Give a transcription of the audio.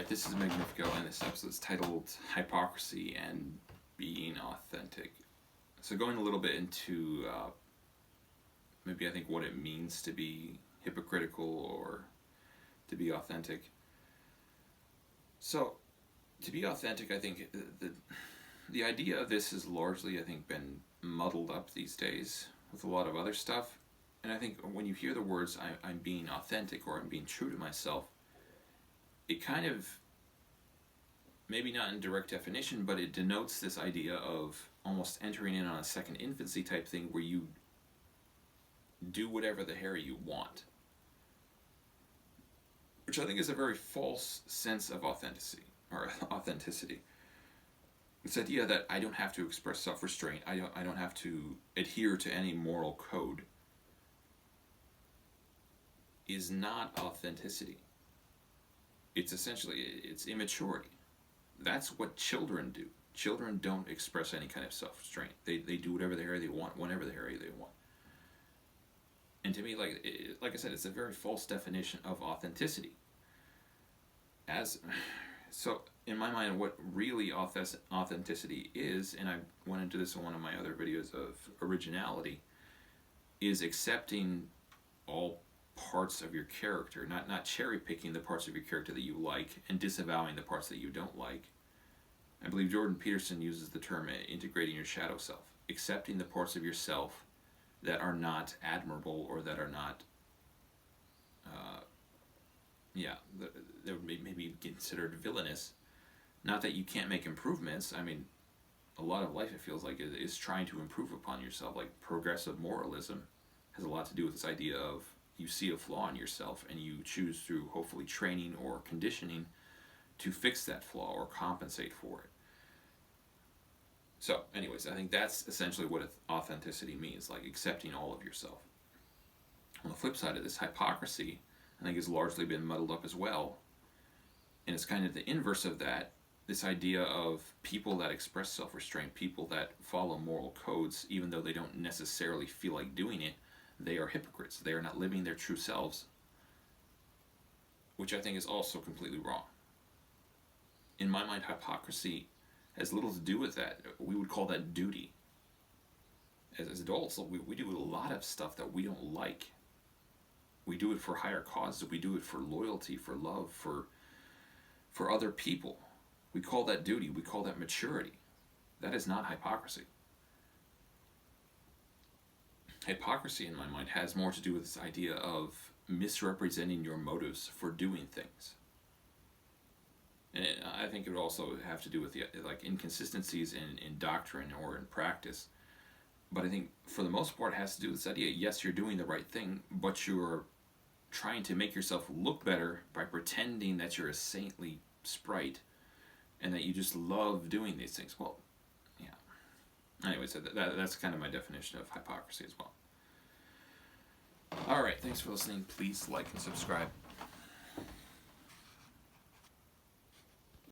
Alright, this is Magnifico, and this episode is titled Hypocrisy and Being Authentic. So going a little bit into maybe I think what it means to be hypocritical or to be authentic. So, to be authentic, I think the idea of this has largely, I think, been muddled up these days with a lot of other stuff. And I think when you hear the words, I'm being authentic or I'm being true to myself, it kind of, maybe not in direct definition, but it denotes this idea of almost entering in on a second infancy type thing where you do whatever the hell you want. Which I think is a very false sense of authenticity. This idea that I don't have to express self-restraint, I don't have to adhere to any moral code, is not authenticity. It's essentially, it's immaturity. That's what children do. Children don't express any kind of self-restraint. They do whatever the hell they want, whenever the hell they want. And to me, like I said, it's a very false definition of authenticity. So, in my mind, what really authenticity is, and I went into this in one of my other videos of originality, is accepting all parts of your character, not cherry picking the parts of your character that you like and disavowing the parts that you don't like. I believe Jordan Peterson uses the term integrating your shadow self, accepting the parts of yourself that are not admirable or that are not, that would maybe be considered villainous. Not that you can't make improvements. I mean, a lot of life, it feels like, is trying to improve upon yourself. Like, progressive moralism has a lot to do with this idea of you see a flaw in yourself and you choose through hopefully training or conditioning to fix that flaw or compensate for it. So, anyways, I think that's essentially what authenticity means, like accepting all of yourself. On the flip side of this, hypocrisy, I think, has largely been muddled up as well. And it's kind of the inverse of that, this idea of people that express self-restraint, people that follow moral codes, even though they don't necessarily feel like doing it, they are hypocrites. They are not living their true selves, which I think is also completely wrong. In my mind, hypocrisy has little to do with that. We would call that duty. As adults, we do a lot of stuff that we don't like. We do it for higher causes. We do it for loyalty, for love, for other people. We call that duty. We call that maturity. That is not hypocrisy. Hypocrisy, in my mind, has more to do with this idea of misrepresenting your motives for doing things. And I think it would also have to do with the inconsistencies in doctrine or in practice. But I think for the most part it has to do with this idea, yes, you're doing the right thing, but you're trying to make yourself look better by pretending that you're a saintly sprite and that you just love doing these things. Well, yeah. Anyways, that's kind of my definition of hypocrisy as well. Alright, thanks for listening. Please like and subscribe.